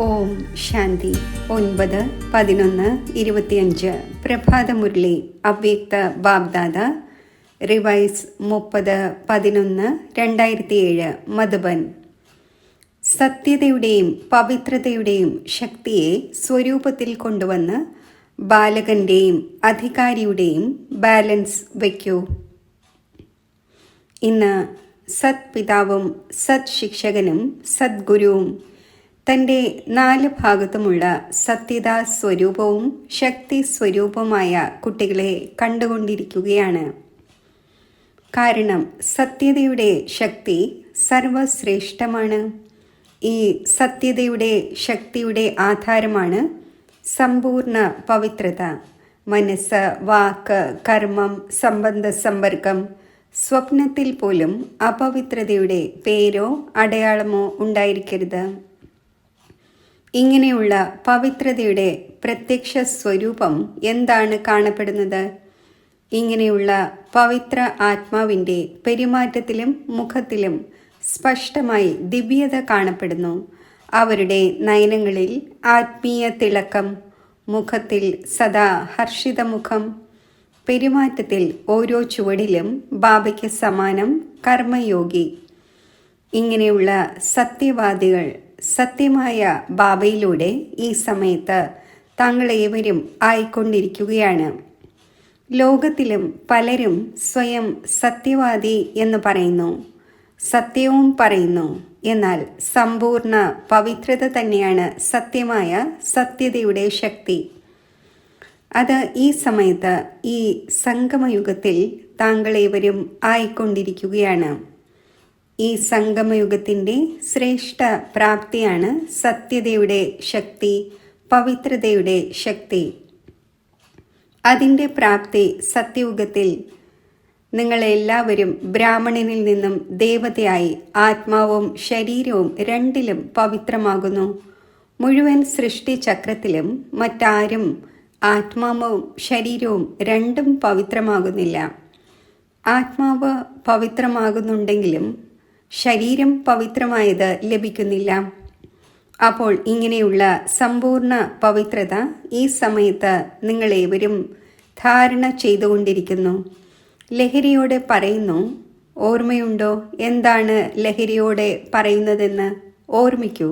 ഓം ശാന്തി. 9-11-25 പ്രഭാതമുരളി അവ്യക്ത ബാബ്ദാദ റിവൈസ് 30-11-2007 മധുബൻ. സത്യതയുടെയും പവിത്രതയുടെയും ശക്തിയെ സ്വരൂപത്തിൽ കൊണ്ടുവന്ന് ബാലകന്റെയും അധികാരിയുടെയും ബാലൻസ് വയ്ക്കൂ. ഇന്ന് സത് പിതാവും സത് ശിക്ഷകനും സദ്ഗുരുവും തൻ്റെ 4 ഭാഗത്തുമുള്ള സത്യതാ സ്വരൂപവും ശക്തി സ്വരൂപമായ കുട്ടികളെ കണ്ടുകൊണ്ടിരിക്കുകയാണ്. കാരണം സത്യതയുടെ ശക്തി സർവശ്രേഷ്ഠമാണ്. ഈ സത്യതയുടെ ശക്തിയുടെ ആധാരമാണ് സമ്പൂർണ്ണ പവിത്രത. മനസ്സ്, വാക്ക്, കർമ്മം, സംബന്ധ സമ്പർക്കം, സ്വപ്നത്തിൽ പോലും അപവിത്രതയുടെ പേരോ അടയാളമോ ഉണ്ടായിരിക്കരുത്. ഇങ്ങനെയുള്ള പവിത്രതയുടെ പ്രത്യക്ഷ സ്വരൂപം എന്താണ് കാണപ്പെടുന്നത്? ഇങ്ങനെയുള്ള പവിത്ര ആത്മാവിൻ്റെ പെരുമാറ്റത്തിലും മുഖത്തിലും സ്പഷ്ടമായി ദിവ്യത കാണപ്പെടുന്നു. അവരുടെ നയനങ്ങളിൽ ആത്മീയ തിളക്കം, മുഖത്തിൽ സദാ ഹർഷിതമുഖം, പെരുമാറ്റത്തിൽ ഓരോ ചുവടിലും ബാബയ്ക്ക് സമാനം കർമ്മയോഗി. ഇങ്ങനെയുള്ള സത്യവാദികൾ സത്യമായ ബാബയിലൂടെ ഈ സമയത്ത് താങ്കളേവരും ആയിക്കൊണ്ടിരിക്കുകയാണ്. ലോകത്തിലും പലരും സ്വയം സത്യവാദി എന്ന് പറയുന്നു, സത്യവും പറയുന്നു. എന്നാൽ സമ്പൂർണ്ണ പവിത്രത തന്നെയാണ് സത്യമായ സത്യതയുടെ ശക്തി. അത് ഈ സമയത്ത് ഈ സംഗമയുഗത്തിൽ താങ്കളേവരും ആയിക്കൊണ്ടിരിക്കുകയാണ്. ഈ സംഗമയുഗത്തിൻ്റെ ശ്രേഷ്ഠ പ്രാപ്തിയാണ് സത്യതയുടെ ശക്തി, പവിത്രതയുടെ ശക്തി. അതിൻ്റെ പ്രാപ്തി സത്യയുഗത്തിൽ നിങ്ങളെല്ലാവരും ബ്രാഹ്മണനിൽ നിന്നും ദേവതയായി ആത്മാവും ശരീരവും രണ്ടിലും പവിത്രമാകുന്നു. മുഴുവൻ സൃഷ്ടിചക്രത്തിലും മറ്റാരും ആത്മാവും ശരീരവും രണ്ടും പവിത്രമാകുന്നില്ല. ആത്മാവ് പവിത്രമാകുന്നുണ്ടെങ്കിലും ശരീരം പവിത്രമായത് ലഭിക്കുന്നില്ല. അപ്പോൾ ഇങ്ങനെയുള്ള സമ്പൂർണ്ണ പവിത്രത ഈ സമയത്ത് നിങ്ങളേവരും ധാരണ ചെയ്തുകൊണ്ടിരിക്കുന്നു. ലഹരിയോടെ പറയുന്നു, ഓർമ്മയുണ്ടോ എന്താണ് ലഹരിയോടെ പറയുന്നതെന്ന്? ഓർമ്മിക്കൂ.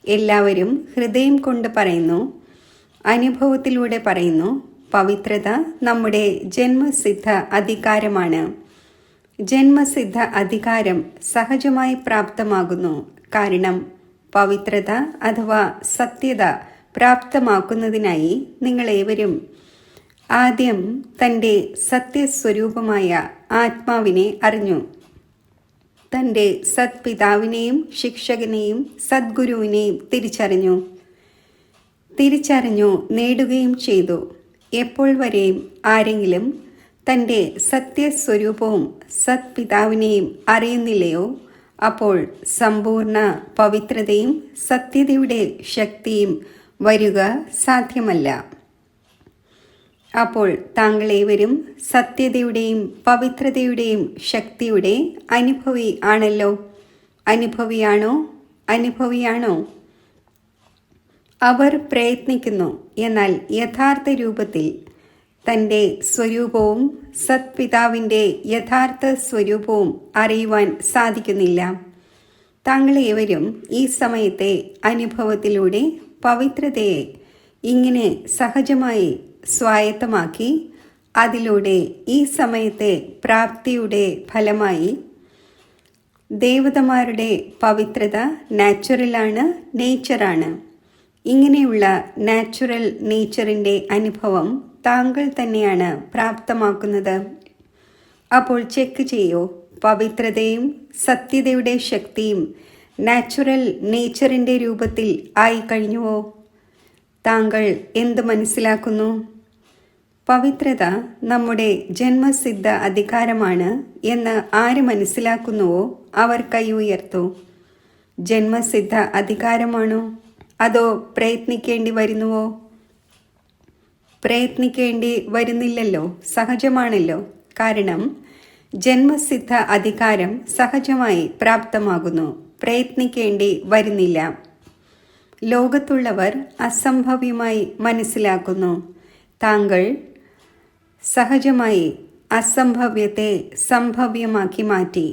എല്ലാവരും ഹൃദയം കൊണ്ട് പറയുന്നു, അനുഭവത്തിലൂടെ പറയുന്നു. പവിത്രത നമ്മുടെ ജന്മസിദ്ധ അധികാരമാണ്. ജന്മസിദ്ധ അധികാരം സഹജമായി പ്രാപ്തമാകുന്നു. കാരണം പവിത്രത അഥവാ സത്യത പ്രാപ്തമാക്കുന്നതിനായി നിങ്ങളേവരും ആദ്യം തൻ്റെ സത്യസ്വരൂപമായ ആത്മാവിനെ അറിഞ്ഞു. തൻ്റെ സത്പിതാവിനെയും ശിക്ഷകനെയും സദ്ഗുരുവിനെയും തിരിച്ചറിഞ്ഞു നേടുകയും ചെയ്തു. എപ്പോൾ വരെയും ആരെങ്കിലും തൻ്റെ സത്യസ്വരൂപവും സത്പിതാവിനെയും അറിയുന്നില്ലയോ, അപ്പോൾ സമ്പൂർണ്ണ പവിത്രതയും സത്യതയുടെ ശക്തിയും വരുക സാധ്യമല്ല. അപ്പോൾ താങ്കളേവരും സത്യതയുടെയും പവിത്രതയുടെയും ശക്തിയുടെ അനുഭവി ആണല്ലോ. അനുഭവിയാണോ? അവർ പ്രയത്നിക്കുന്നു, എന്നാൽ യഥാർത്ഥ രൂപത്തിൽ തൻ്റെ സ്വരൂപവും സത്പിതാവിൻ്റെ യഥാർത്ഥ സ്വരൂപവും അറിയുവാൻ സാധിക്കുന്നില്ല. താങ്കളേവരും ഈ സമയത്തെ അനുഭവത്തിലൂടെ പവിത്രതയെ ഇങ്ങനെ സഹജമായി സ്വായത്തമാക്കി അതിലൂടെ ഈ സമയത്തെ പ്രാപ്തിയുടെ ഫലമായി ദേവതമാരുടെ പവിത്രത നാച്ചുറലാണ്, നേച്ചറാണ്. ഇങ്ങനെയുള്ള നാച്ചുറൽ നേച്ചറിൻ്റെ അനുഭവം താങ്കൾ തന്നെയാണ് പ്രാപ്തമാക്കുന്നത്. അപ്പോൾ ചെക്ക് ചെയ്യൂ, പവിത്രതയും സത്യതയുടെ ശക്തിയും നാച്ചുറൽ നേച്ചറിൻ്റെ രൂപത്തിൽ ആയിക്കഴിഞ്ഞുവോ? താങ്കൾ എന്ത് മനസ്സിലാക്കുന്നു? പവിത്രത നമ്മുടെ ജന്മസിദ്ധ അധികാരമാണ് എന്ന് ആര് മനസ്സിലാക്കുന്നുവോ അവർ കൈ ഉയർത്തൂ. ജന്മസിദ്ധ അധികാരമാണോ അതോ പ്രയത്നിക്കേണ്ടി വരുന്നുവോ? പ്രയത്നിക്കേണ്ടി വരുന്നില്ലല്ലോ, സഹജമാണല്ലോ. കാരണം ജന്മസിദ്ധ അധികാരം സഹജമായി പ്രാപ്തമാകുന്നു, പ്രയത്നിക്കേണ്ടി വരുന്നില്ല. ലോകത്തുള്ളവർ അസംഭവ്യമായി മനസ്സിലാക്കുന്നു. താങ്കൾ സഹജമായി അസംഭവ്യത്തെ സംഭവ്യമാക്കി മാറ്റി.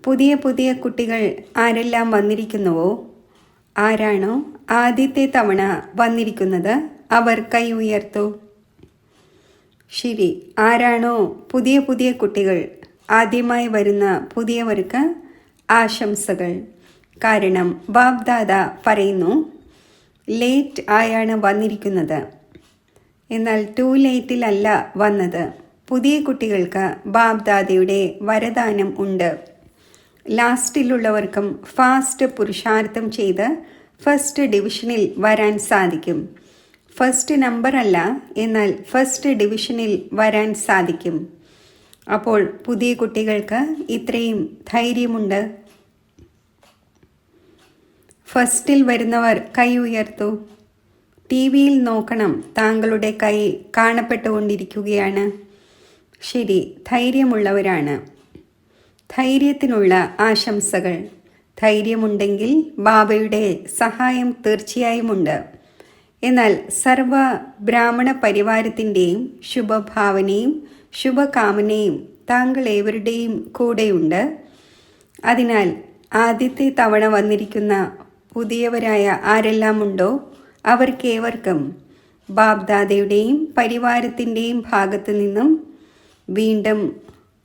പുതിയ പുതിയ കുട്ടികൾ ആരെല്ലാം വന്നിരിക്കുന്നുവോ, ആരാണോ ആദ്യത്തെ തവണ വന്നിരിക്കുന്നത് അവർ കൈ ഉയർത്തു. ശരി, ആരാണോ പുതിയ പുതിയ കുട്ടികൾ, ആദ്യമായി വരുന്ന പുതിയവർക്ക് ആശംസകൾ. കാരണം ബാബ്ദാദ പറയുന്നു, ലേറ്റ് ആയാണ് വന്നിരിക്കുന്നത്, എന്നാൽ ടു ലേറ്റിലല്ല വന്നത്. പുതിയ കുട്ടികൾക്ക് ബാബ്ദാദയുടെ വരദാനം ഉണ്ട്. ലാസ്റ്റിലുള്ളവർക്കും ഫാസ്റ്റ് പുരുഷാർത്ഥം ചെയ്ത് ഫസ്റ്റ് ഡിവിഷനിൽ വരാൻ സാധിക്കും. ഫസ്റ്റ് നമ്പർ അല്ല, എന്നാൽ ഫസ്റ്റ് ഡിവിഷനിൽ വരാൻ സാധിക്കും. അപ്പോൾ പുതിയ കുട്ടികൾക്ക് ഇത്രയും ധൈര്യമുണ്ട്. ഫസ്റ്റിൽ വരുന്നവർ കൈ ഉയർത്തു. ടി വിയിൽ നോക്കണം, താങ്കളുടെ കൈ കാണപ്പെട്ടുകൊണ്ടിരിക്കുകയാണ്. ശരി, ധൈര്യമുള്ളവരാണ്. ധൈര്യത്തിനുള്ള ആശംസകൾ. ധൈര്യമുണ്ടെങ്കിൽ ബാബയുടെ സഹായം തീർച്ചയായുമുണ്ട്. എന്നാൽ സർവ ബ്രാഹ്മണ പരിവാരത്തിൻ്റെയും ശുഭഭാവനയും ശുഭകാമനയും താങ്കൾ ഏവരുടെയും കൂടെയുണ്ട്. അതിനാൽ ആദ്യത്തെ തവണ വന്നിരിക്കുന്ന പുതിയവരായ ആരെല്ലാം ഉണ്ടോ അവർക്കേവർക്കും ബാബ്ദാദയുടെയും പരിവാരത്തിൻ്റെയും ഭാഗത്തു നിന്നും വീണ്ടും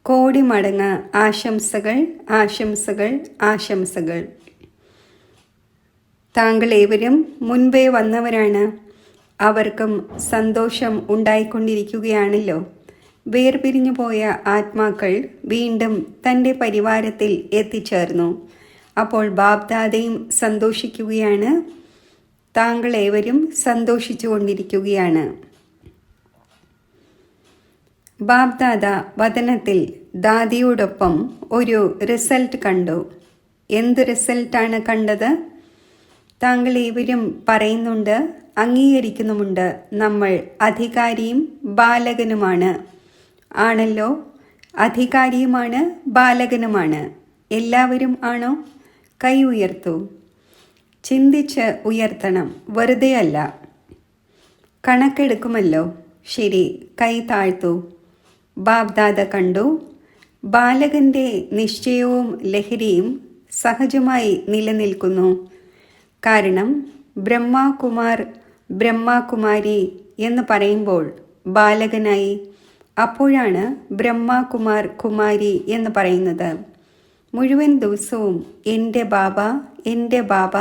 കോടി മടങ്ങ് ആശംസകൾ, ആശംസകൾ, ആശംസകൾ. താങ്കൾ ഏവരും മുൻപേ വന്നവരാണ്. അവർക്കും സന്തോഷം ഉണ്ടായിക്കൊണ്ടിരിക്കുകയാണല്ലോ. വേർപിരിഞ്ഞു പോയ ആത്മാക്കൾ വീണ്ടും തൻ്റെ പരിവാരത്തിൽ എത്തിച്ചേർന്നു. അപ്പോൾ ബാബ്ദാദയും സന്തോഷിക്കുകയാണ്, താങ്കൾ ഏവരും സന്തോഷിച്ചു കൊണ്ടിരിക്കുകയാണ്. ബാബ്ദാദ വദനത്തിൽ ദാദിയോടൊപ്പം ഒരു റിസൾട്ട് കണ്ടു. എന്ത് റിസൾട്ടാണ് കണ്ടത്? താങ്കൾ ഏവരും പറയുന്നുണ്ട്, അംഗീകരിക്കുന്നുമുണ്ട്, നമ്മൾ അധികാരിയും ബാലകനുമാണ്. ആണല്ലോ, അധികാരിയുമാണ് ബാലകനുമാണ്. എല്ലാവരും ആണോ? കൈ ഉയർത്തു. ചിന്തിച്ച് ഉയർത്തണം, വെറുതെ അല്ല. കണക്കെടുക്കുമല്ലോ. ശരി, കൈ താഴ്ത്തു. ബാബ്ദാദ കണ്ടു, ബാലകൻ്റെ നിശ്ചയവും ലഹരിയും സഹജമായി നിലനിൽക്കുന്നു. കാരണം ബ്രഹ്മകുമാർ ബ്രഹ്മകുമാരി എന്ന് പറയുമ്പോൾ ബാലകനായി, അപ്പോഴാണ് ബ്രഹ്മകുമാർ കുമാരി എന്ന് പറയുന്നത്. മുഴുവൻ ദിവസവും എൻ്റെ ബാബ, എൻ്റെ ബാബ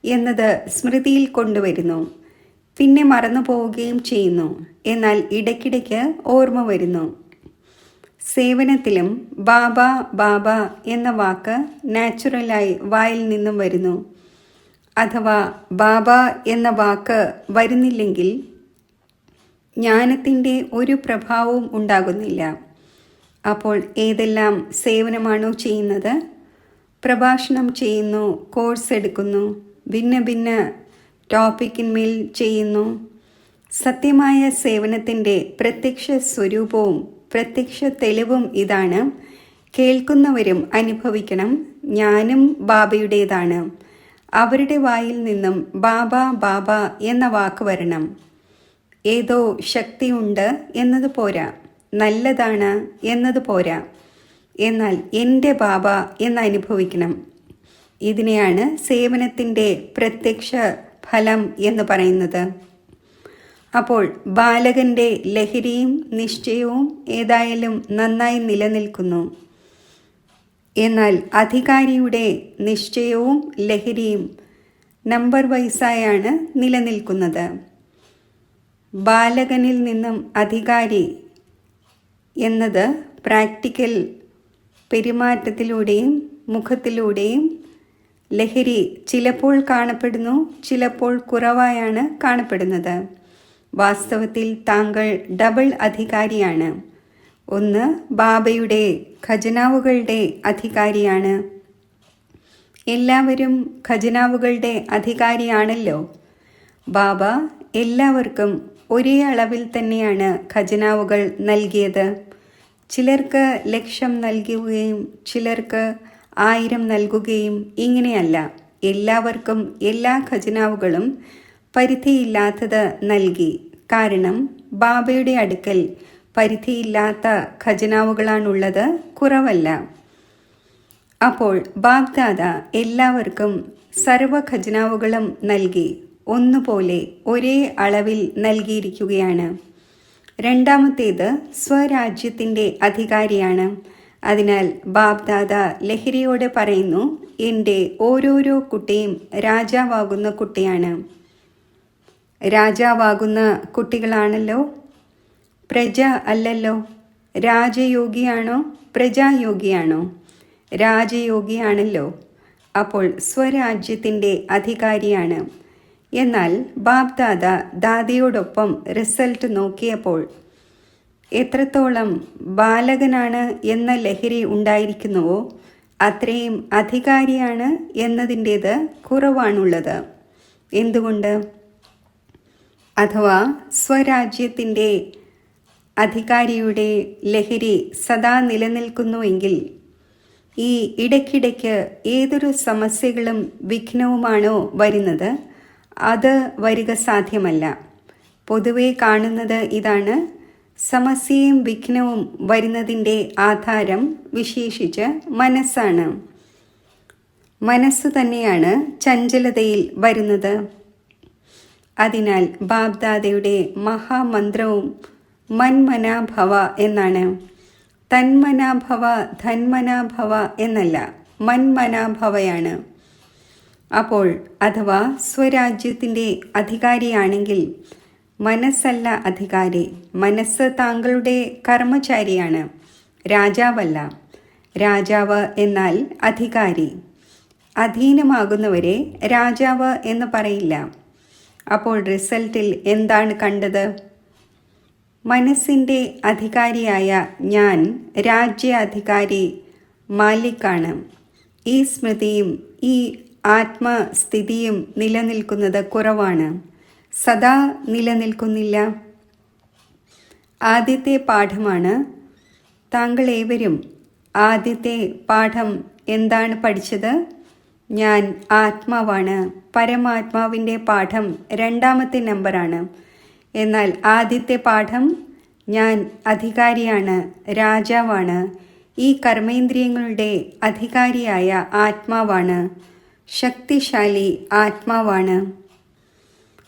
എന്നത് സ്മൃതിയിൽ കൊണ്ടുവരുന്നു. പിന്നെ മറന്നു പോവുകയും ചെയ്യുന്നു. എന്നാൽ ഇടയ്ക്കിടയ്ക്ക് ഓർമ്മ വരുന്നു. സേവനത്തിലും ബാബ ബാബ എന്ന വാക്ക് നാച്ചുറലായി വായിൽ നിന്നും വരുന്നു. അഥവാ ബാബ എന്ന വാക്ക് വരുന്നില്ലെങ്കിൽ ജ്ഞാനത്തിൻ്റെ ഒരു പ്രഭാവവും ഉണ്ടാകുന്നില്ല. അപ്പോൾ ഏതെല്ലാം സേവനമാണോ ചെയ്യുന്നത്? പ്രഭാഷണം ചെയ്യുന്നു, കോഴ്സ് എടുക്കുന്നു, ഭിന്ന ഭിന്ന ടോപ്പിക്കിന്മേൽ ചെയ്യുന്നു. സത്യമായ സേവനത്തിൻ്റെ പ്രത്യക്ഷ സ്വരൂപവും പ്രത്യക്ഷ തെളിവും ഇതാണ്. കേൾക്കുന്നവരും അനുഭവിക്കണം, ഞാനും ബാബയുടേതാണ്. അവരുടെ വായിൽ നിന്നും ബാബ ബാബ എന്ന വാക്ക് വരണം. ഏതോ ശക്തിയുണ്ട് എന്നത് പോരാ, നല്ലതാണ് എന്നത് പോരാ, എന്നാൽ എൻ്റെ ബാബ എന്ന് അനുഭവിക്കണം. ഇതിനെയാണ് സേവനത്തിൻ്റെ പ്രത്യക്ഷ ഫലം എന്ന് പറയുന്നത്. അപ്പോൾ ബാലകൻ്റെ ലഹരിയും നിശ്ചയവും ഏതായാലും നന്നായി നിലനിൽക്കുന്നു. എന്നാൽ അധികാരിയുടെ നിശ്ചയവും ലഹരിയും നമ്പർ വൈസായാണ് നിലനിൽക്കുന്നത്. ബാലകനിൽ നിന്നും അധികാരി എന്നത് പ്രാക്ടിക്കൽ പെരുമാറ്റത്തിലൂടെയും മുഖത്തിലൂടെയും ലഹരി ചിലപ്പോൾ കാണപ്പെടുന്നു, ചിലപ്പോൾ കുറവായാണ് കാണപ്പെടുന്നത്. വാസ്തവത്തിൽ താങ്കൾ ഡബിൾ അധികാരിയാണ്. ഒന്ന് ബാബയുടെ ഖജനാവുകളുടെ അധികാരിയാണ്. എല്ലാവരും ഖജനാവുകളുടെ അധികാരിയാണല്ലോ. ബാബ എല്ലാവർക്കും ഒരേ അളവിൽ തന്നെയാണ് ഖജനാവുകൾ നൽകിയത്. ചിലർക്ക് 1,00,000 നൽകുകയും ചിലർക്ക് 1000 നൽകുകയും ഇങ്ങനെയല്ല. എല്ലാവർക്കും എല്ലാ ഖജനാവുകളും പരിധിയില്ലാത്തത് നൽകി. കാരണം ബാബയുടെ അടുക്കൽ പരിധിയില്ലാത്ത ഖജനാവുകളാണുള്ളത്, കുറവല്ല. അപ്പോൾ ബാബ്ദാദ എല്ലാവർക്കും സർവ ഖജനാവുകളും നൽകി ഒന്നുപോലെ ഒരേ അളവിൽ നൽകിയിരിക്കുകയാണ്. രണ്ടാമത്തേത് സ്വരാജ്യത്തിൻ്റെ അധികാരിയാണ്. അതിനാൽ ബാബ്ദാദ ലഹരിയോട് പറയുന്നു, എൻ്റെ ഓരോരോ കുട്ടിയും രാജാവാകുന്ന കുട്ടിയാണ്. രാജാവാകുന്ന കുട്ടികളാണല്ലോ, പ്രജ അല്ലല്ലോ. രാജയോഗിയാണോ പ്രജായോഗിയാണോ? രാജയോഗിയാണല്ലോ. അപ്പോൾ സ്വരാജ്യത്തിൻ്റെ അധികാരിയാണ്. എന്നാൽ ബാബ്ദാദ ദാദിയോടൊപ്പം റിസൾട്ട് നോക്കിയപ്പോൾ എത്രത്തോളം ബാലകനാണ് എന്ന ലഹരി ഉണ്ടായിരിക്കുന്നുവോ അത്രയും അധികാരിയാണ് എന്നതിൻ്റേത് കുറവാണുള്ളത്. എന്തുകൊണ്ട്? അഥവാ സ്വരാജ്യത്തിൻ്റെ അധികാരിയുടെ ലഹരി സദാ നിലനിൽക്കുന്നുവെങ്കിൽ ഈ ഇടയ്ക്കിടയ്ക്ക് ഏതൊരു സമസ്യകളും വിഘ്നവുമാണോ വരുന്നത്, അത് വരിക സാധ്യമല്ല. പൊതുവെ കാണുന്നത് ഇതാണ്. സമസ്യയും വിഘ്നവും വരുന്നതിൻ്റെ ആധാരം വിശേഷിച്ച് മനസ്സാണ്. മനസ്സ് തന്നെയാണ് ചഞ്ചലതയിൽ വരുന്നത്. അതിനാൽ ബാബ്ദാദയുടെ മഹാമന്ത്രവും മന്മനാഭവ എന്നാണ്. തന്മനാഭവ ധന്മനാഭവ എന്നല്ല, മന്മനാഭവയാണ്. അപ്പോൾ അഥവാ സ്വരാജ്യത്തിൻ്റെ അധികാരിയാണെങ്കിൽ മനസ്സല്ല അധികാരി. മനസ്സ് താങ്കളുടെ കർമ്മചാരിയാണ്, രാജാവല്ല. രാജാവ് എന്നാൽ അധികാരി. അധീനമാകുന്നവരെ രാജാവ് എന്ന് പറയില്ല. അപ്പോൾ റിസൾട്ടിൽ എന്താണ് കണ്ടത്? മനസ്സിൻ്റെ അധികാരിയായ ഞാൻ രാജ്യാധികാരി മാലിക്കാണ്. ഈ സ്മൃതിയും ഈ ആത്മസ്ഥിതിയും നിലനിൽക്കുന്നത് കുറവാണ്, സദാ നിലനിൽക്കുന്നില്ല. ആദ്യത്തെ പാഠമാണ്. താങ്കൾ ഏവരും ആദ്യത്തെ പാഠം എന്താണ് പഠിച്ചത്? ഞാൻ ആത്മാവാണ്. പരമാത്മാവിൻ്റെ പാഠം രണ്ടാമത്തെ നമ്പറാണ്. എന്നാൽ ആദ്യത്തെ പാഠം ഞാൻ അധികാരിയാണ്, രാജാവാണ്. ഈ കർമ്മേന്ദ്രിയങ്ങളുടെ അധികാരിയായ ആത്മാവാണ്, ശക്തിശാലി ആത്മാവാണ്.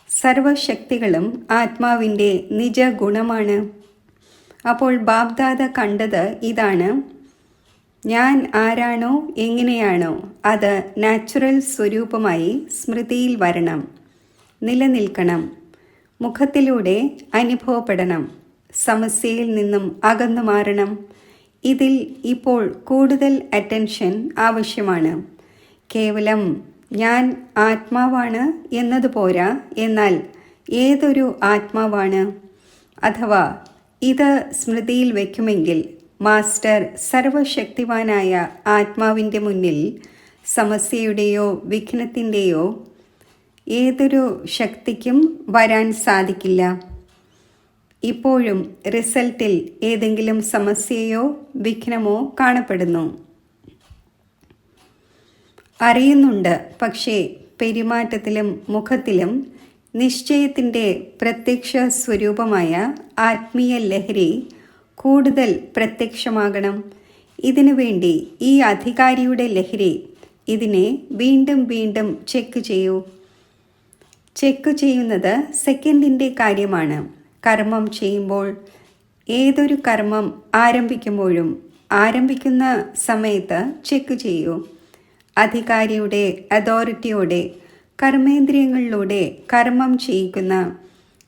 സർവശക്തികളും ആത്മാവിൻ്റെ നിജ ഗുണമാണ്. അപ്പോൾ ബാബ്ദാദ കണ്ടത് ഇതാണ്. ഞാൻ ആരാണോ എങ്ങനെയാണോ അത് നാച്ചുറൽ സ്വരൂപമായി സ്മൃതിയിൽ വരണം, നിലനിൽക്കണം, മുഖത്തിലൂടെ അനുഭവപ്പെടണം, സമസ്യയിൽ നിന്നും അകന്നു മാറണം. ഇതിൽ ഇപ്പോൾ കൂടുതൽ അറ്റൻഷൻ ആവശ്യമാണ്. കേവലം ഞാൻ ആത്മാവാണ് എന്നതുപോരാ. എന്നാൽ ഏതൊരു ആത്മാവാണ്? അഥവാ ഇത് സ്മൃതിയിൽ വയ്ക്കുമെങ്കിൽ മാസ്റ്റർ സർവശക്തിവാനായ ആത്മാവിൻ്റെ മുന്നിൽ സമസ്യയുടെയോ വിഘ്നത്തിൻ്റെയോ ഏതൊരു ശക്തിക്കും വരാൻ സാധിക്കില്ല. ഇപ്പോഴും റിസൾട്ടിൽ ഏതെങ്കിലും സമസ്യയോ വിഘ്നമോ കാണപ്പെടുന്നു. അറിയുന്നുണ്ട്, പക്ഷേ പെരുമാറ്റത്തിലും മുഖത്തിലും നിശ്ചയത്തിൻ്റെ പ്രത്യക്ഷ സ്വരൂപമായ ആത്മീയ ലഹരി കൂടുതൽ പ്രത്യക്ഷമാകണം. ഇതിനു വേണ്ടി ഈ അധികാരിയുടെ ലഹരി ഇതിനെ വീണ്ടും വീണ്ടും ചെക്ക് ചെയ്യൂ. ചെക്ക് ചെയ്യുന്നത് സെക്കൻഡിൻ്റെ കാര്യമാണ്. കർമ്മം ചെയ്യുമ്പോൾ, ഏതൊരു കർമ്മം ആരംഭിക്കുമ്പോഴും ആരംഭിക്കുന്ന സമയത്ത് ചെക്ക് ചെയ്യൂ. അധികാരിയുടെ അതോറിറ്റിയോടെ കർമ്മേന്ദ്രിയങ്ങളിലൂടെ കർമ്മം ചെയ്യിക്കുന്ന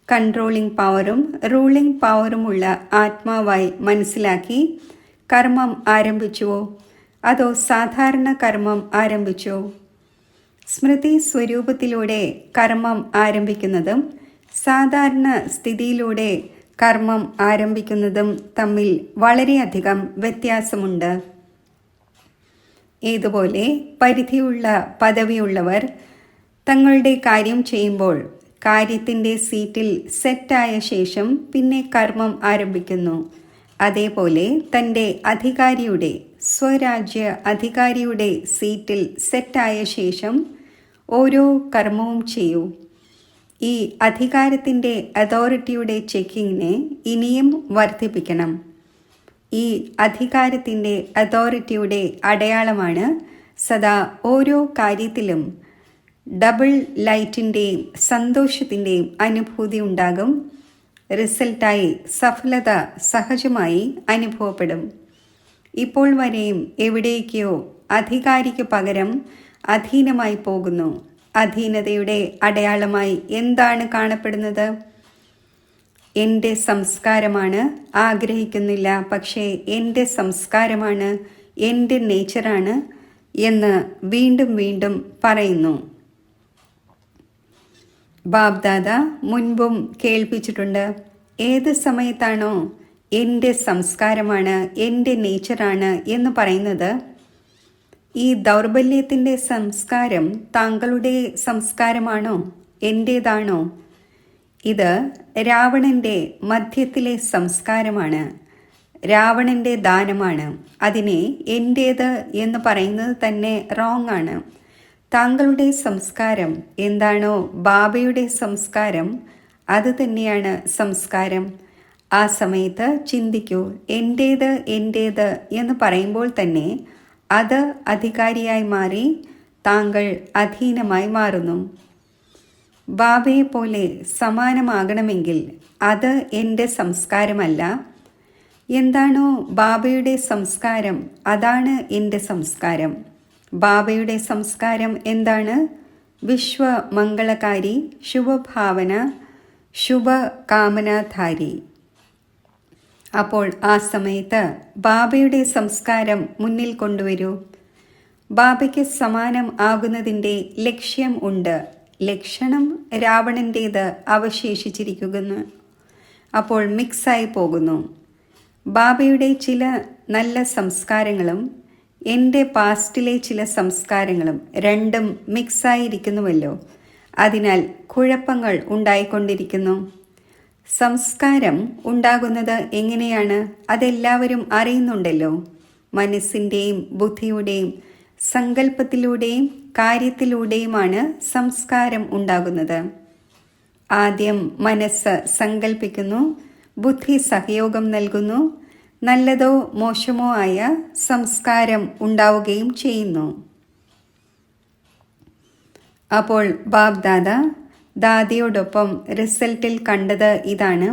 കൺട്രോളിംഗ് പവറും റൂളിംഗ് പവറുമുള്ള ആത്മാവായി മനസ്സിലാക്കി കർമ്മം ആരംഭിച്ചുവോ? അതോ സാധാരണ കർമ്മം ആരംഭിച്ചോ? സ്മൃതി സ്വരൂപത്തിലൂടെ കർമ്മം ആരംഭിക്കുന്നതും സാധാരണ സ്ഥിതിയിലൂടെ കർമ്മം ആരംഭിക്കുന്നതും തമ്മിൽ വളരെയധികം വ്യത്യാസമുണ്ട്. ഏതുപോലെ പരിധിയുള്ള പദവിയുള്ളവർ തങ്ങളുടെ കാര്യം ചെയ്യുമ്പോൾ കാര്യത്തിൻ്റെ സീറ്റിൽ സെറ്റായ ശേഷം പിന്നെ കർമ്മം ആരംഭിക്കുന്നു. അതേപോലെ തൻ്റെ അധികാരിയുടെ സ്വരാജ്യ അധികാരിയുടെ സീറ്റിൽ സെറ്റായ ശേഷം ഓരോ കർമ്മവും ചെയ്യൂ. ഈ അധികാരത്തിൻ്റെ അതോറിറ്റിയുടെ ചെക്കിങ്ങിനെ ഇനിയും വർദ്ധിപ്പിക്കണം. ഈ അധികാരത്തിൻ്റെ അതോറിറ്റിയുടെ അടയാളമാണ് സദാ ഓരോ കാര്യത്തിലും ഡബിൾ ലൈറ്റിൻ്റെയും സന്തോഷത്തിൻ്റെയും അനുഭൂതി ഉണ്ടാകും. റിസൾട്ടായി സഫലത സഹജമായി അനുഭവപ്പെടും. ഇപ്പോൾ വരെയും എവിടേക്കോ അധികാരിക്ക് പകരം അധീനമായി പോകുന്നു. അധീനതയുടെ അടയാളമായി എന്താണ് കാണപ്പെടുന്നത്? എൻ്റെ സംസ്കാരമാണ്, ആഗ്രഹിക്കുന്നില്ല, പക്ഷേ എൻ്റെ സംസ്കാരമാണ്, എൻ്റെ നേച്ചറാണ് എന്ന് വീണ്ടും വീണ്ടും പറയുന്നു. ബാബ്ദാദ മുൻപും കേൾപ്പിച്ചിട്ടുണ്ട്. ഏത് സമയത്താണോ എൻ്റെ സംസ്കാരമാണ്, എൻ്റെ നേച്ചറാണ് എന്ന് പറയുന്നത്, ഈ ദൗർബല്യത്തിൻ്റെ സംസ്കാരം താങ്കളുടെ സംസ്കാരമാണോ, എൻ്റേതാണോ? ഇത് രാവണൻ്റെ മധ്യത്തിലെ സംസ്കാരമാണ്, രാവണൻ്റെ ദാനമാണ്. അതിനെ എൻ്റേത് എന്ന് പറയുന്നത് തന്നെ റോങ് ആണ്. താങ്കളുടെ സംസ്കാരം എന്താണോ, ബാബയുടെ സംസ്കാരം, അത് തന്നെയാണ് സംസ്കാരം. ആ സമയത്ത് ചിന്തിക്കൂ, എൻ്റേത് എൻ്റേത് എന്ന് പറയുമ്പോൾ തന്നെ അത് അധികാരിയായി മാറി താങ്കൾ അധീനമായി മാറുന്നു. ബാബയെ പോലെ സമാനമാകണമെങ്കിൽ അത് എൻ്റെ സംസ്കാരമല്ല. എന്താണോ ബാബയുടെ സംസ്കാരം, അതാണ് എൻ്റെ സംസ്കാരം. ബാബയുടെ സംസ്കാരം എന്താണ്? വിശ്വമംഗളകാരി, ശുഭഭാവന, ശുഭകാമനാധാരി. അപ്പോൾ ആ സമയത്ത് ബാബയുടെ സംസ്കാരം മുന്നിൽ കൊണ്ടുവരൂ. ബാബയ്ക്ക് സമാനം ആകുന്നതിൻ്റെ ലക്ഷ്യം ഉണ്ട്. ലക്ഷണം രാവണൻ്റേത് അവശേഷിച്ചിരിക്കുന്നു. അപ്പോൾ മിക്സായി പോകുന്നു. ബാബയുടെ ചില നല്ല സംസ്കാരങ്ങളും എൻ്റെ പാസ്റ്റിലെ ചില സംസ്കാരങ്ങളും രണ്ടും മിക്സായിരിക്കുന്നുവല്ലോ. അതിനാൽ കുഴപ്പങ്ങൾ ഉണ്ടായിക്കൊണ്ടിരിക്കുന്നു. സംസ്കാരം ഉണ്ടാകുന്നത് എങ്ങനെയാണ്? അതെല്ലാവരും അറിയുന്നുണ്ടല്ലോ. മനസ്സിൻ്റെയും ബുദ്ധിയുടെയും സങ്കല്പത്തിലൂടെയും കാര്യത്തിലൂടെയുമാണ് സംസ്കാരം ഉണ്ടാകുന്നത്. ആദ്യം മനസ്സ് സങ്കല്പിക്കുന്നു, ബുദ്ധി സഹയോഗം നൽകുന്നു, നല്ലതോ മോശമോ ആയ സംസ്കാരം ഉണ്ടാവുകയും ചെയ്യുന്നു. അപ്പോൾ ബാബ്ദാദ ദാദിയോടൊപ്പം റിസൾട്ടിൽ കണ്ടത് ഇതാണ്.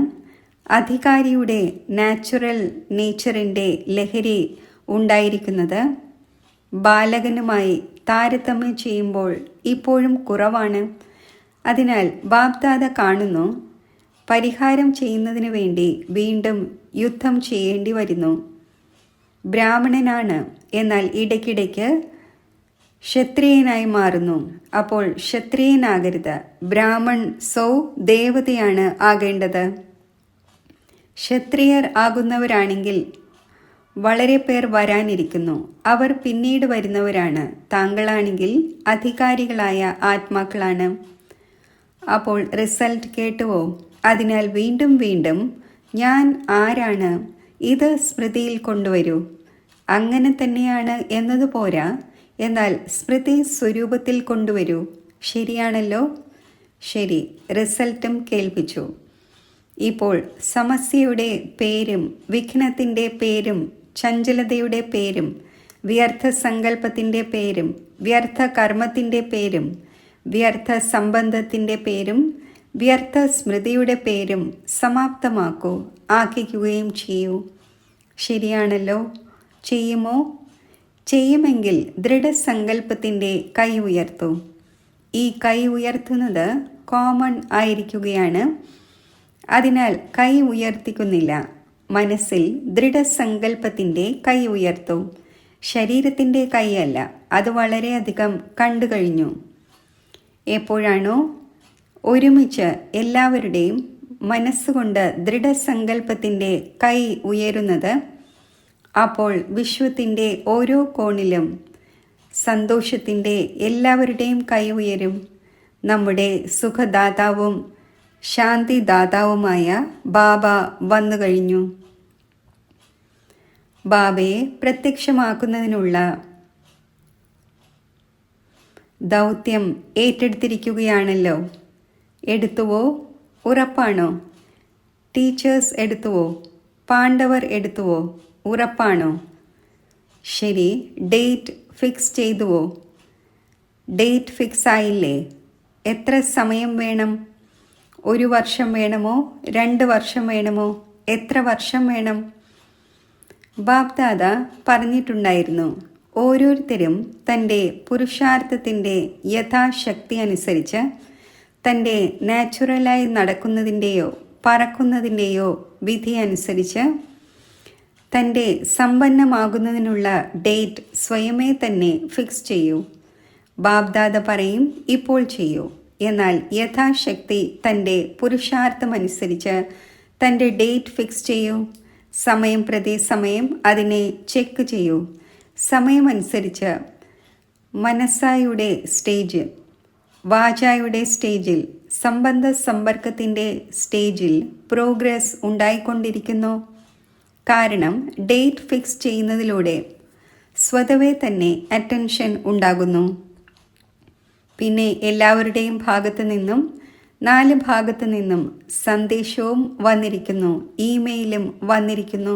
അധികാരിയുടെ നാച്ചുറൽ നേച്ചറിൻ്റെ ലഹരി ഉണ്ടായിരിക്കുന്നത് ബാലകനുമായി താരതമ്യം ചെയ്യുമ്പോൾ ഇപ്പോഴും കുറവാണ്. അതിനാൽ ബാബ്ദാദ കാണുന്നു, പരിഹാരം ചെയ്യുന്നതിന് വേണ്ടി വീണ്ടും യുദ്ധം ചെയ്യേണ്ടി വരുന്നു. ബ്രാഹ്മണനാണ്, എന്നാൽ ഇടയ്ക്കിടയ്ക്ക് ക്ഷത്രിയനായി മാറുന്നു. അപ്പോൾ ക്ഷത്രിയനാകരുത്, ബ്രാഹ്മൺ ദേവതയാണ് ആകേണ്ടത്. ക്ഷത്രിയർ ആകുന്നവരാണെങ്കിൽ വളരെ പേർ വരാനിരിക്കുന്നു. അവർ പിന്നീട് വരുന്നവരാണ്. താങ്കളാണെങ്കിൽ അധികാരികളായ ആത്മാക്കളാണ്. അപ്പോൾ റിസൾട്ട് കേട്ടുവോ? അതിനാൽ വീണ്ടും വീണ്ടും ഞാൻ ആരാണ്, ഇത് സ്മൃതിയിൽ കൊണ്ടുവരൂ. അങ്ങനെ തന്നെയാണ് എന്നത് പോരാ, എന്നാൽ സ്മൃതി സ്വരൂപത്തിൽ കൊണ്ടുവരൂ. ശരിയാണല്ലോ? ശരി. റിസൾട്ടും കേൾപ്പിച്ചു. ഇപ്പോൾ സമസ്യയുടെ പേരും വിഘ്നത്തിൻ്റെ പേരും ചഞ്ചലതയുടെ പേരും വ്യർത്ഥ സങ്കല്പത്തിൻ്റെ പേരും വ്യർത്ഥ കർമ്മത്തിൻ്റെ പേരും വ്യർത്ഥ സംബന്ധത്തിൻ്റെ പേരും വ്യർത്ഥ സ്മൃതിയുടെ പേരും സമാപ്തമാക്കൂ, ആക്കിക്കുകയും ചെയ്യൂ. ശരിയാണല്ലോ? ചെയ്യുമോ? ചെയ്യുമെങ്കിൽ ദൃഢസങ്കല്പത്തിൻ്റെ കൈ ഉയർത്തൂ. ഈ കൈ ഉയർത്തുന്നത് കോമൺ ആയിരിക്കുകയാണ്. അതിനാൽ കൈ ഉയർത്തിക്കുന്നില്ല. മനസ്സിൽ ദൃഢസങ്കല്പത്തിൻ്റെ കൈ ഉയർത്തൂ. ശരീരത്തിൻ്റെ കൈയല്ല. അത് വളരെയധികം കണ്ടു കഴിഞ്ഞു. എപ്പോഴാണോ ഒരുമിച്ച് എല്ലാവരുടെയും മനസ്സുകൊണ്ട് ദൃഢസങ്കല്പത്തിൻ്റെ കൈ ഉയരുന്നത്, അപ്പോൾ വിശ്വത്തിൻ്റെ ഓരോ കോണിലും സന്തോഷത്തിൻ്റെ എല്ലാവരുടെയും കൈ ഉയരും. നമ്മുടെ സുഖദാതാവും ശാന്തിദാതാവുമായ ബാബ വന്നു കഴിഞ്ഞു. ബാബയെ പ്രത്യക്ഷമാക്കുന്നതിനുള്ള ദൗത്യം ഏറ്റെടുത്തിരിക്കുകയാണല്ലോ. എടുത്തുവോ? ഉറപ്പാണോ? ടീച്ചേഴ്സ് എടുത്തുവോ? പാണ്ഡവർ എടുത്തുവോ? ഉറപ്പാണോ? ശരി, ഡേറ്റ് ഫിക്സ് ചെയ്തുവോ? ഡേറ്റ് ഫിക്സ് ആയില്ലേ? എത്ര സമയം വേണം? 1 വർഷം വേണമോ? 2 വർഷം വേണമോ? എത്ര വർഷം വേണം? ബാപ്ദാദ പറഞ്ഞിട്ടുണ്ടായിരുന്നു, ഓരോരുത്തരും തൻ്റെ പുരുഷാർത്ഥത്തിൻ്റെ യഥാശക്തി അനുസരിച്ച് തൻ്റെ നാച്ചുറലായി നടക്കുന്നതിൻ്റെയോ പറക്കുന്നതിൻ്റെയോ വിധി അനുസരിച്ച് തൻ്റെ സമ്പന്നമാകുന്നതിനുള്ള ഡേറ്റ് സ്വയമേ തന്നെ ഫിക്സ് ചെയ്യൂ. ബാപ്ദാദ പറയും, ഇപ്പോൾ ചെയ്യൂ. എന്നാൽ യഥാശക്തി തൻ്റെ പുരുഷാർത്ഥമനുസരിച്ച് തൻ്റെ ഡേറ്റ് ഫിക്സ് ചെയ്യൂ. സമയം പ്രതി സമയം അതിനെ ചെക്ക് ചെയ്യൂ. സമയമനുസരിച്ച് മനസ്സായുടെ സ്റ്റേജ്, വാചായുടെ സ്റ്റേജിൽ, സംബന്ധ സമ്പർക്കത്തിൻ്റെ സ്റ്റേജിൽ പ്രോഗ്രസ് ഉണ്ടായിക്കൊണ്ടിരിക്കുന്നു. കാരണം ഡേറ്റ് ഫിക്സ് ചെയ്യുന്നതിലൂടെ സ്വതവേ തന്നെ അറ്റൻഷൻ ഉണ്ടാകുന്നു. പിന്നെ എല്ലാവരുടെയും ഭാഗത്തു നിന്നും 4 ഭാഗത്തു നിന്നും സന്ദേശവും വന്നിരിക്കുന്നു, ഇമെയിലും വന്നിരിക്കുന്നു.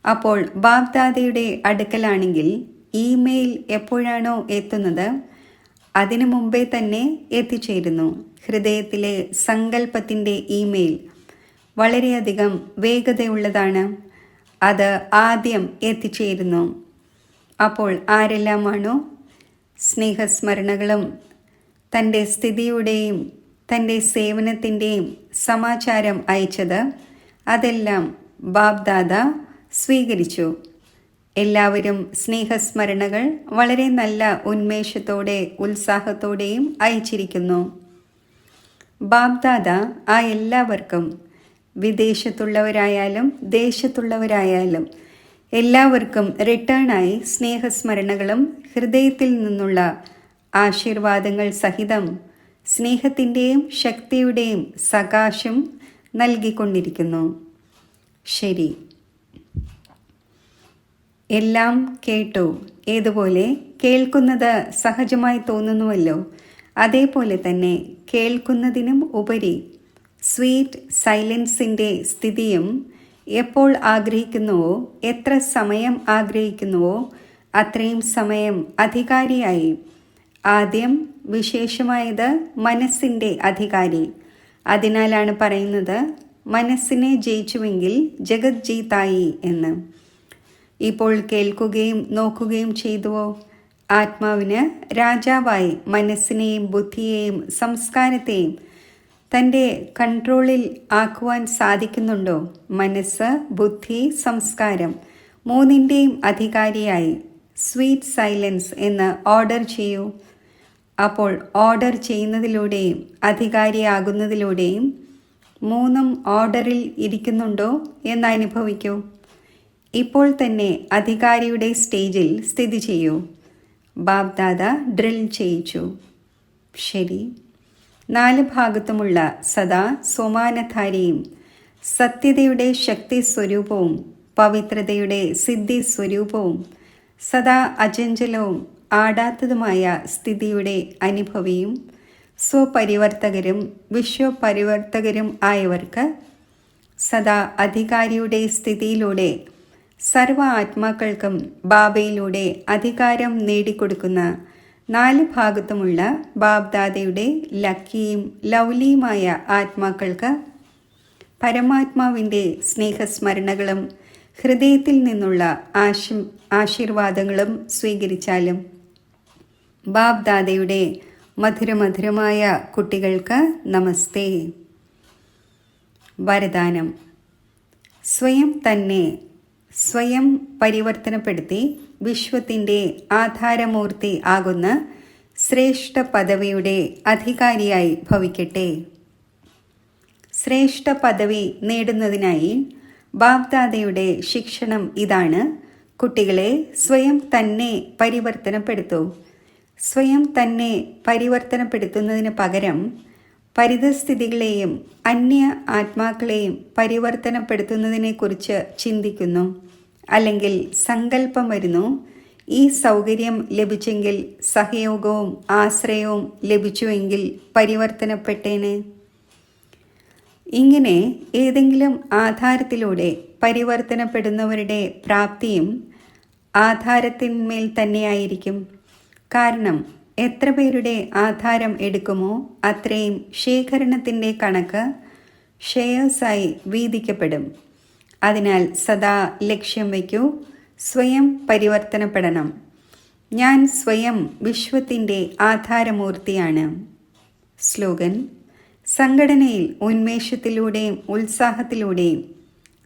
അപ്പോൾ ബാപ്ദാദയുടെ അടുക്കലാണെങ്കിൽ ഇമെയിൽ എപ്പോഴാണോ എത്തുന്നത് അതിനു മുമ്പേ തന്നെ എത്തിച്ചേരുന്നു. ഹൃദയത്തിലെ സങ്കല്പത്തിൻ്റെ ഇമെയിൽ വളരെയധികം വേഗതയുള്ളതാണ്. അത് ആദ്യം എത്തിച്ചേരുന്നു. അപ്പോൾ ആരെല്ലാമാണോ സ്നേഹസ്മരണകളും തൻ്റെ സ്ഥിതിയുടെയും തൻ്റെ സേവനത്തിൻ്റെയും സമാചാരം അയച്ചത്, അതെല്ലാം ബാപ്ദാദ സ്വീകരിച്ചു. എല്ലാവരും സ്നേഹസ്മരണകൾ വളരെ നല്ല ഉന്മേഷത്തോടെ ഉത്സാഹത്തോടെയും അയച്ചിരിക്കുന്നു. ബാപ്ദാദ ആ എല്ലാവർക്കും, വിദേശത്തുള്ളവരായാലും ദേശത്തുള്ളവരായാലും എല്ലാവർക്കും റിട്ടേണായി സ്നേഹസ്മരണകളും ഹൃദയത്തിൽ നിന്നുള്ള ആശീർവാദങ്ങൾ സഹിതം സ്നേഹത്തിൻ്റെയും ശക്തിയുടെയും സകാശം നൽകിക്കൊണ്ടിരിക്കുന്നു. ശരി, എല്ലാം കേട്ടു. ഏതുപോലെ കേൾക്കുന്നത് സഹജമായി തോന്നുന്നുവല്ലോ, അതേപോലെ തന്നെ കേൾക്കുന്നതിനും ഉപരി സ്വീറ്റ് സൈലൻസിൻ്റെ സ്ഥിതിയും എപ്പോൾ ആഗ്രഹിക്കുന്നുവോ, എത്ര സമയം ആഗ്രഹിക്കുന്നുവോ അത്രയും സമയം അധികാരിയായി. ആദ്യം വിശേഷമായത് മനസ്സിൻ്റെ അധികാരി. അതിനാലാണ് പറയുന്നത് മനസ്സിനെ ജയിച്ചുവെങ്കിൽ ജഗത് ജീതായി എന്ന്. ഇപ്പോൾ കേൾക്കുകയും നോക്കുകയും ചെയ്തുവോ? ആത്മാവിന് രാജാവായി മനസ്സിനെയും ബുദ്ധിയെയും സംസ്കാരത്തെയും തൻ്റെ കൺട്രോളിൽ ആക്കുവാൻ സാധിക്കുന്നുണ്ടോ? മനസ്സ്, ബുദ്ധി, സംസ്കാരം മൂന്നിൻ്റെയും അധികാരിയായി സ്വീറ്റ് സൈലൻസ് എന്ന് ഓർഡർ ചെയ്യൂ. അപ്പോൾ ഓർഡർ ചെയ്യുന്നതിലൂടെയും അധികാരിയാകുന്നതിലൂടെയും മൂന്നും ഓർഡറിൽ ഇരിക്കുന്നുണ്ടോ എന്ന് അനുഭവിക്കൂ. ഇപ്പോൾ തന്നെ അധികാരിയുടെ സ്റ്റേജിൽ സ്ഥിതി ചെയ്യൂ. ബാപ്ദാദ ഡ്രിൽ ചെയ്യിച്ചു. ശരി, 4 ഭാഗത്തുമുള്ള സദാ സോമാനധാരിയും സത്യതയുടെ ശക്തി സ്വരൂപവും പവിത്രതയുടെ സിദ്ധി സ്വരൂപവും സദാ അചഞ്ചലവും ആടാത്തതുമായ സ്ഥിതിയുടെ അനുഭവിയും സ്വപരിവർത്തകരും വിശ്വപരിവർത്തകരും ആയവർക്ക് സദാ അധികാരിയുടെ സ്ഥിതിയിലൂടെ സർവ ആത്മാക്കൾക്കും ബാബയിലൂടെ അധികാരം നേടിക്കൊടുക്കുന്ന 4 ഭാഗത്തുമുള്ള ബാപ്ദാദയുടെ ലക്കിയും ലൗലിയുമായ ആത്മാക്കൾക്ക് പരമാത്മാവിൻ്റെ സ്നേഹസ്മരണകളും ഹൃദയത്തിൽ നിന്നുള്ള ആശീർവാദങ്ങളും സ്വീകരിച്ചാലും ബാപ്ദാദയുടെ മധുരമധുരമായ കുട്ടികൾക്ക് നമസ്തേ. വരദാനം: സ്വയം പരിവർത്തനപ്പെടുത്തി വിശ്വത്തിൻ്റെ ആധാരമൂർത്തി ആകുന്ന ശ്രേഷ്ഠ പദവിയുടെ അധികാരിയായി ഭവിക്കട്ടെ. ശ്രേഷ്ഠ പദവി നേടുന്നതിനായി ബാപ്ദാദയുടെ ശിക്ഷണം ഇതാണ്: കുട്ടികളെ സ്വയം തന്നെ പരിവർത്തനപ്പെടുത്തൂ. സ്വയം തന്നെ പരിവർത്തനപ്പെടുത്തുന്നതിന് പകരം പരിതസ്ഥിതികളെയും അന്യ ആത്മാക്കളെയും പരിവർത്തനപ്പെടുത്തുന്നതിനെക്കുറിച്ച് ചിന്തിക്കുന്നു. അല്ലെങ്കിൽ സങ്കല്പം വരുന്നു, ഈ സൗകര്യം ലഭിച്ചെങ്കിൽ, സഹയോഗവും ആശ്രയവും ലഭിച്ചുവെങ്കിൽ പരിവർത്തനപ്പെട്ടേനെ. ഇങ്ങനെ ഏതെങ്കിലും ആധാരത്തിലൂടെ പരിവർത്തനപ്പെടുന്നവരുടെ പ്രാപ്തിയും ആധാരത്തിന്മേൽ തന്നെയായിരിക്കും. കാരണം എത്ര പേരുടെ ആധാരം എടുക്കുമോ അത്രയും ശേഖരണത്തിൻ്റെ കണക്ക് ഷെയർസായി വീതിക്കപ്പെടും. അതിനാൽ സദാ ലക്ഷ്യം വയ്ക്കൂ, സ്വയം പരിവർത്തനപ്പെടണം. ഞാൻ സ്വയം വിശ്വത്തിൻ്റെ ആധാരമൂർത്തിയാണ്. സ്ലോഗൻ: സംഘടനയിൽ ഉന്മേഷത്തിലൂടെയും ഉത്സാഹത്തിലൂടെയും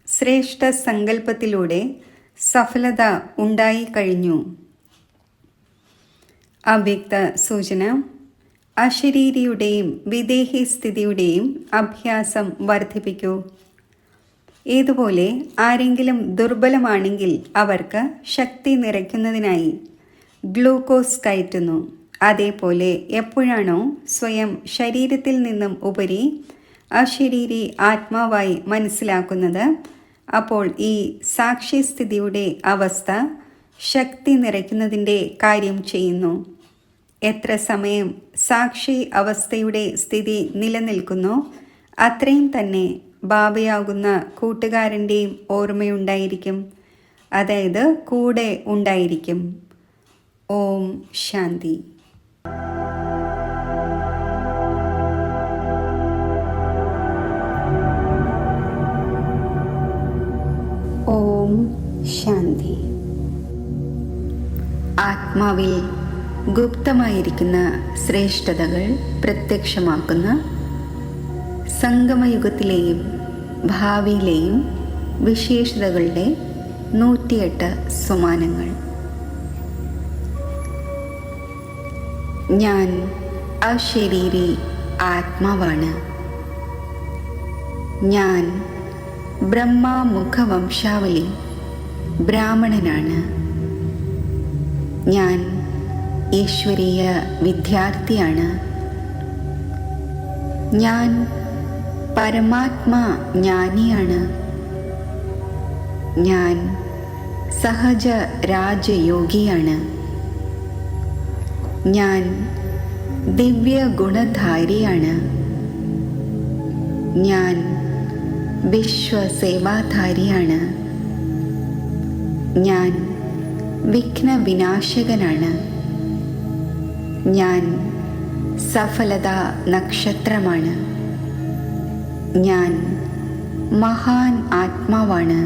ശ്രേഷ്ഠ സങ്കല്പത്തിലൂടെ സഫലത ഉണ്ടായിക്കഴിഞ്ഞു. അവ്യക്ത സൂചന: അശരീരിയുടെയും വിദേഹി സ്ഥിതിയുടെയും അഭ്യാസം വർദ്ധിപ്പിക്കൂ. ഏതുപോലെ ആരെങ്കിലും ദുർബലമാണെങ്കിൽ അവർക്ക് ശക്തി നിറയ്ക്കുന്നതിനായി ഗ്ലൂക്കോസ് കയറ്റുന്നു, അതേപോലെ എപ്പോഴാണോ സ്വയം ശരീരത്തിൽ നിന്നും ഉപരി അശരീരി ആത്മാവായി മനസ്സിലാക്കുന്നത്, അപ്പോൾ ഈ സാക്ഷ്യസ്ഥിതിയുടെ അവസ്ഥ ശക്തി നിറയ്ക്കുന്നതിൻ്റെ കാര്യം ചെയ്യുന്നു. എത്ര സമയം സാക്ഷി അവസ്ഥയുടെ സ്ഥിതി നിലനിൽക്കുന്നോ അത്രയും തന്നെ ബാബയാകുന്ന കൂട്ടുകാരൻ്റെയും ഓർമ്മയുണ്ടായിരിക്കും, അതായത് കൂടെ ഉണ്ടായിരിക്കും. ഓം ശാന്തി. ഓം ശാന്തി. ആത്മാവിൽ ഗുപ്തമായിരിക്കുന്ന ശ്രേഷ്ഠതകൾ പ്രത്യക്ഷമാക്കുന്ന സംഗമയുഗത്തിലെയും ഭാവിയിലെയും വിശേഷതകളുടെ 108 സമാനങ്ങൾ. ഞാൻ അശരീരി ആത്മാവാണ്. ഞാൻ ബ്രഹ്മമുഖവംശാവലി ബ്രാഹ്മണനാണ്. ഞാൻ ഈശ്വരീയ വിദ്യാർത്ഥിയാണ്. ഞാൻ പരമാത്മാ ജ്ഞാനിയാണ്. ഞാൻ സഹജ രാജയോഗിയാണ്. ഞാൻ ദിവ്യ ഗുണധാരിയാണ്. ഞാൻ വിശ്വസേവാധാരിയാണ്. ഞാൻ വിഘ്നവിനാശകനാണ്. ഞാൻ സഫലതാ നക്ഷത്രമാണ്. ഞാൻ മഹാൻ ആത്മാവാണ്.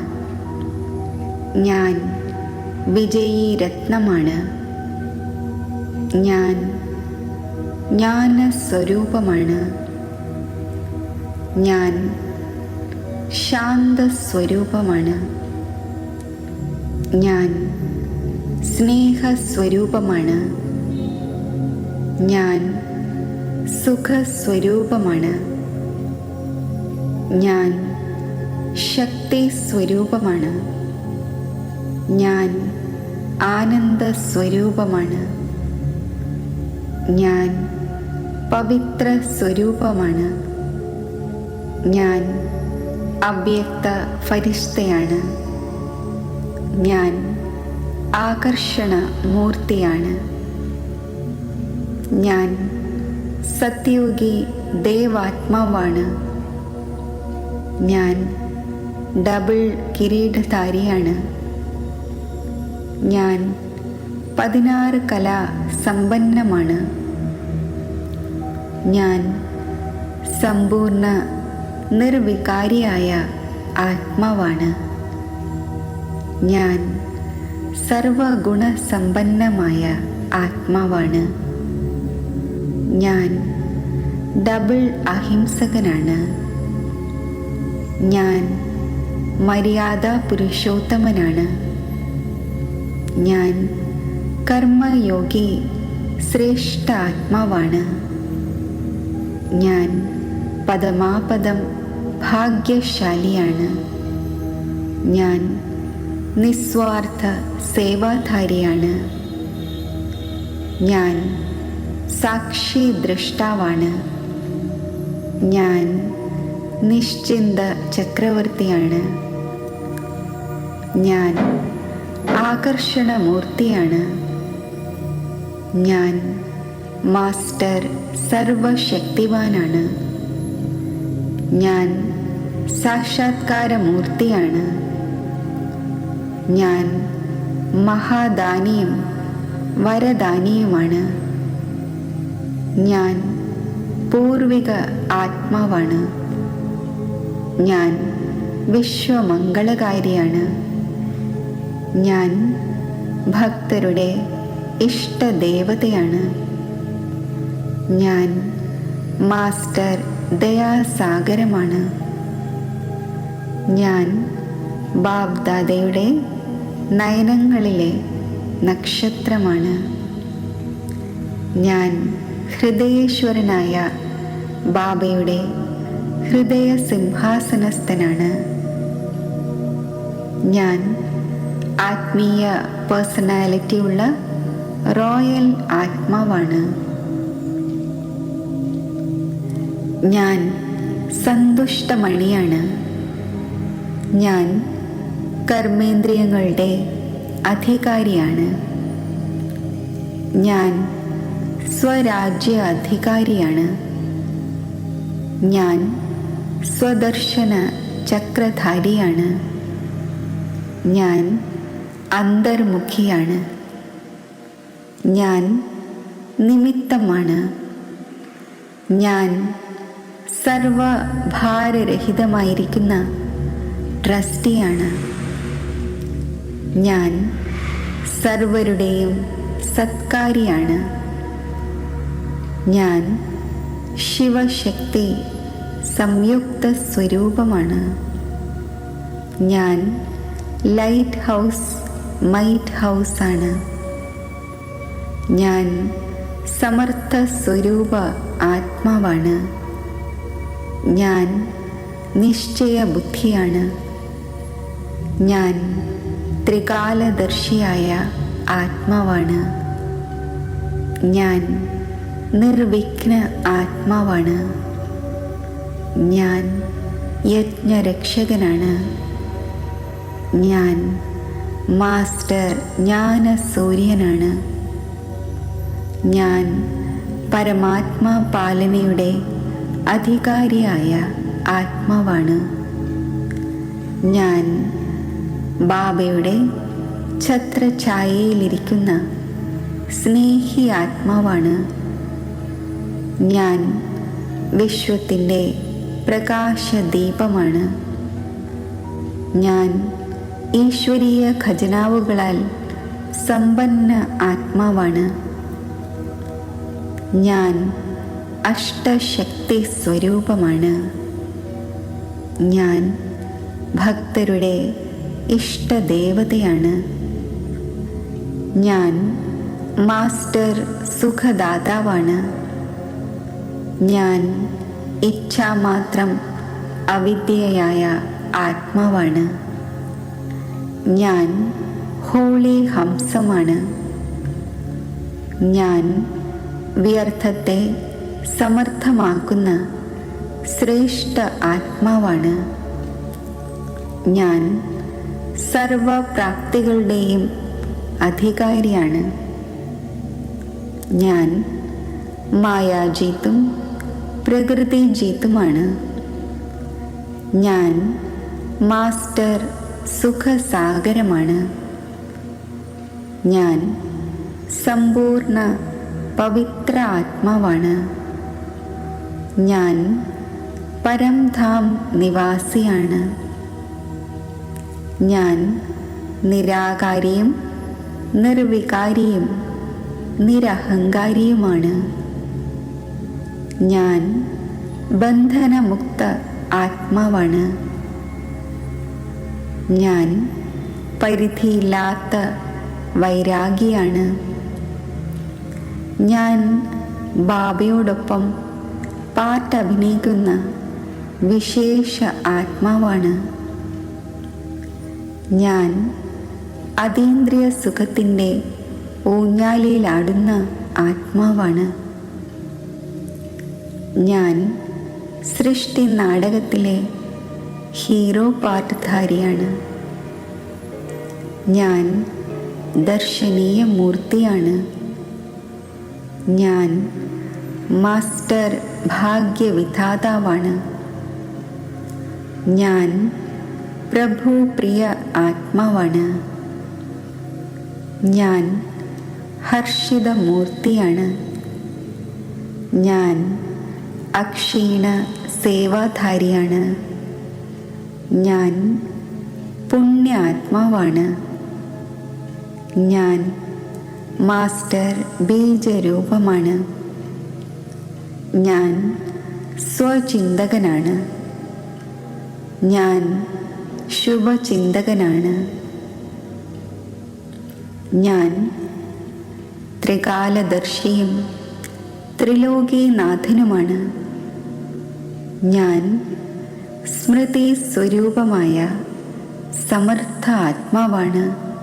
ഞാൻ വിജയീ രത്നമാണ്. ഞാൻ ജ്ഞാനസ്വരൂപമാണ്. ഞാൻ ശാന്തസ്വരൂപമാണ്. ഞാൻ സ്നേഹസ്വരൂപമാണ്. ഞാൻ സുഖസ്വരൂപമാണ്. ഞാൻ ശക്തിസ്വരൂപമാണ്. ഞാൻ ആനന്ദസ്വരൂപമാണ്. ഞാൻ പവിത്ര സ്വരൂപമാണ്. ഞാൻ അവ്യക്ത ഫരിഷ്തയാണ്. ഞാൻ ആകർഷണ മൂർത്തിയാണ്. ഞാൻ സത്യയോഗി ദേവാത്മാവാണ്. ഞാൻ ഡബിൾ കിരീടധാരിയാണ്. ഞാൻ 16 കലാ സമ്പന്നമാണ്. ഞാൻ സമ്പൂർണ്ണ നിർവികാരിയായ ആത്മാവാണ്. ഞാൻ സർവഗുണസമ്പന്നമായ ആത്മാവാണ്. ഞാൻ ഡബിൾ അഹിംസകനാണ്. ഞാൻ മര്യാദ പുരുഷോത്തമനാണ്. ഞാൻ കർമ്മയോഗി ശ്രേഷ്ഠ ആത്മാവാണ്. ഞാൻ പദമാപദം ഭാഗ്യശാലിയാണ്. ഞാൻ നിസ്വാർത്ഥ സേവാധാരിയാണ്. ഞാൻ സാക്ഷി ദ്രഷ്ടാവാണ്. ഞാൻ നിശ്ചിന്ത ചക്രവർത്തിയാണ്. ഞാൻ ആകർഷണമൂർത്തിയാണ്. ഞാൻ മാസ്റ്റർ സർവശക്തിവാനാണ്. ഞാൻ സാക്ഷാത്കാരമൂർത്തിയാണ്. ഞാൻ മഹാദാനിയും വരദാനിയുമാണ്. ഞാൻ പൂർവിക ആത്മാവാണ്. ഞാൻ വിശ്വമംഗളകാരിയാണ്. ഞാൻ ഭക്തരുടെ ഇഷ്ടദേവതയാണ്. ഞാൻ മാസ്റ്റർ ദയാസാഗരമാണ്. ഞാൻ ബാബ്ദാദയുടെ നയനങ്ങളിലെ നക്ഷത്രമാണ്. ഞാൻ ഹൃദയേശ്വരനായ ബാബയുടെ ഹൃദയ സിംഹാസനസ്ഥനാണ്. ഞാൻ ആത്മീയ പേഴ്സണാലിറ്റിയുള്ള റോയൽ ആത്മാവാണ്. ഞാൻ സന്തുഷ്ടമണിയാണ്. ഞാൻ കർമ്മേന്ദ്രിയങ്ങളുടെ അധികാരിയാണ്. ഞാൻ സ്വരാജ്യ അധികാരിയാണ്. ഞാൻ സ്വദർശന ചക്രധാരിയാണ്. ഞാൻ അന്തർമുഖിയാണ്. ഞാൻ നിമിത്തമാണ്. ഞാൻ സർവഭാരരഹിതമായിരിക്കുന്ന ട്രസ്റ്റിയാണ്. ഞാൻ സർവരുടെയും സത്കാരിയാണ്. ഞാൻ ശിവശക്തി സംയുക്ത സ്വരൂപമാണ്. ഞാൻ ലൈറ്റ് ഹൗസ് മൈറ്റ് ഹൗസാണ്. ഞാൻ സമർത്ഥ സ്വരൂപ ആത്മാവാണ്. ഞാൻ നിശ്ചയ ബുദ്ധിയാണ്. ഞാൻ ത്രികാലദർശിയായ ആത്മാവാണ്. ഞാൻ നിർവിഘ്ന ആത്മാവാണ്. ഞാൻ യജ്ഞരക്ഷകനാണ്. ഞാൻ മാസ്റ്റർ ജ്ഞാനസൂര്യനാണ്. ഞാൻ പരമാത്മാ പാലനയുടെ അധികാരിയായ ആത്മാവാണ്. ഞാൻ ബാബയുടെ ഛത്രഛായയിലിരിക്കുന്ന സ്നേഹി ആത്മാവാണ്. ഞാൻ വിശ്വത്തിൻ്റെ പ്രകാശദീപമാണ്. ഞാൻ ഈശ്വരീയ ഖജനാവുകളാൽ സമ്പന്ന ആത്മാവാണ്. ഞാൻ അഷ്ടശക്തി സ്വരൂപമാണ്. ഞാൻ ഭക്തരുടെ ഇഷ്ടദേവതയാണ്. ഞാൻ മാസ്റ്റർ സുഖദാതാവാണ്. ഞാൻ ഇച്ഛാമാത്രം അവിദ്യയായ ആത്മാവാണ്. ഞാൻ ഹോളി ഹംസമാണ്. ഞാൻ വ്യർത്ഥത്തെ സമർത്ഥമാക്കുന്ന ശ്രേഷ്ഠ ആത്മാവാണ്. ഞാൻ സർവപ്രാപ്തികളുടെയും അധികാരിയാണ്. ഞാൻ മായാജീത്തും പ്രകൃതിജീത്തുമാണ്. ഞാൻ മാസ്റ്റർ സുഖസാഗരമാണ്. ഞാൻ സമ്പൂർണ്ണ പവിത്ര ആത്മാവാണ്. ഞാൻ പരംധാം നിവാസിയാണ്. ഞാൻ നിരാകാരിയും നിർവികാരിയും നിരഹങ്കാരിയുമാണ്. ഞാൻ ബന്ധനമുക്ത ആത്മാവാണ്. ഞാൻ പരിധിയില്ലാത്ത വൈരാഗിയാണ്. ഞാൻ ബാബയോടൊപ്പം പാട്ടഭിനയിക്കുന്ന വിശേഷ ആത്മാവാണ്. ഞാൻ അതീന്ദ്രിയ സുഖത്തിൻ്റെ ഊഞ്ഞാലിലാടുന്ന ആത്മാവാണ്. ഞാൻ സൃഷ്ടി നാടകത്തിലെ ഹീറോ പാട്ടുധാരിയാണ്. ഞാൻ ദർശനീയ മൂർത്തിയാണ്. ഞാൻ മാസ്റ്റർ ഭാഗ്യവിധാതാവാണ്. ഞാൻ പ്രഭു പ്രിയ ആത്മാവാണ്. ഞാൻ ഹർഷിത മൂർത്തിയാണ്. ഞാൻ അക്ഷീണ സേവാധാരിയാണ്. ഞാൻ പുണ്യാത്മാവാണ്. ഞാൻ മാസ്റ്റർ ബീജരൂപമാണ്. ഞാൻ സ്വചിന്തകനാണ്. ഞാൻ ശുഭചിന്തകനാണ്. ഞാൻ ത്രികാലദർശിയും ത്രിലോകീനാഥനുമാണ്. ഞാൻ സ്മൃതി സ്വരൂപമായ സമർത്ഥ ആത്മാവാണ്.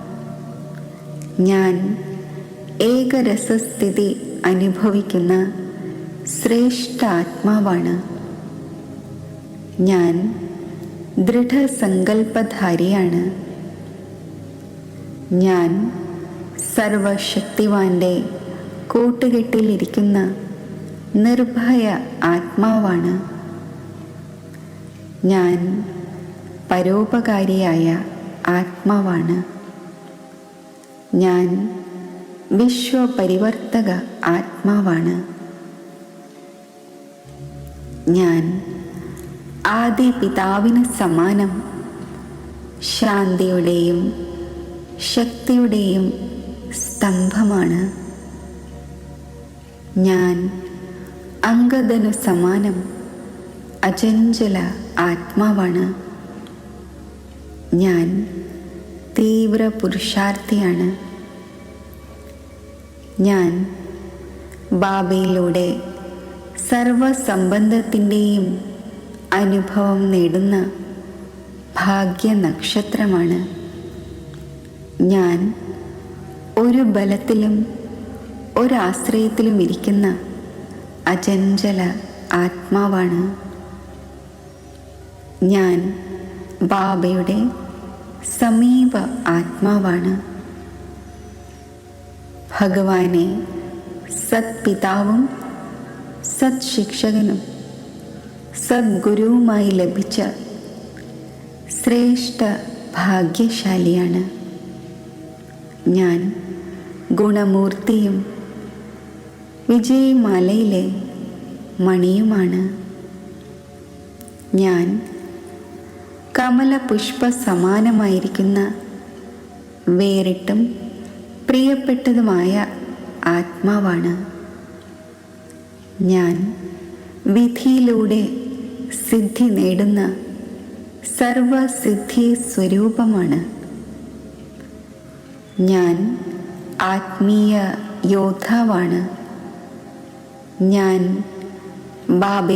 ഞാൻ ഏകരസസ്ഥിതി അനുഭവിക്കുന്ന ശ്രേഷ്ഠ ആത്മാവാണ്. ഞാൻ ദൃഢസങ്കല്പധാരിയാണ്. ഞാൻ സർവശക്തിവാന്റെ കൂട്ടുകെട്ടിലിരിക്കുന്ന നിർഭയ ആത്മാവാണ്. ഞാൻ പരോപകാരിയായ ആത്മാവാണ്. ഞാൻ വിശ്വപരിവർത്തക ആത്മാവാണ്. ഞാൻ ആദി പിതാവിന് സമാനം ശാന്തിയുടെയും ശക്തിയുടെയും സ്തംഭമാണ്. ഞാൻ അംഗദനു സമാനം അചഞ്ചല ആത്മാവാണ്. ഞാൻ തീവ്ര പുരുഷാർത്ഥിയാണ്. ഞാൻ ബാബയിലൂടെ സർവസംബന്ധത്തിൻ്റെയും അനുഭവം നേടുന്ന ഭാഗ്യനക്ഷത്രമാണ്. ഞാൻ ഒരു ബലത്തിലും ഒരാശ്രയത്തിലും ഇരിക്കുന്ന അചഞ്ചല ആത്മാവാണ്. ഞാൻ ബാബയുടെ സമീപ ആത്മാവാണ്. ഭഗവാനെ സത്പിതാവും സത്ശിക്ഷകനും സദ്ഗുരുവുമായി ലഭിച്ച ശ്രേഷ്ഠ ഭാഗ്യശാലിയാണ്. ഞാൻ ഗുണമൂർത്തിയും വിജയമാലയിലെ മണിയുമാണ്. ഞാൻ കമലപുഷ്പ സമാനമായിരിക്കുന്ന വേറിട്ടും പ്രിയപ്പെട്ടതുമായ ആത്മാവാണ്. ഞാൻ വിധിയിലൂടെ സിദ്ധി നേടുന്ന സർവസിദ്ധി സ്വരൂപമാണ്. ഞാൻ ആത്മീയ യോദ്ധാവാണ്. ഞാൻ ബാബ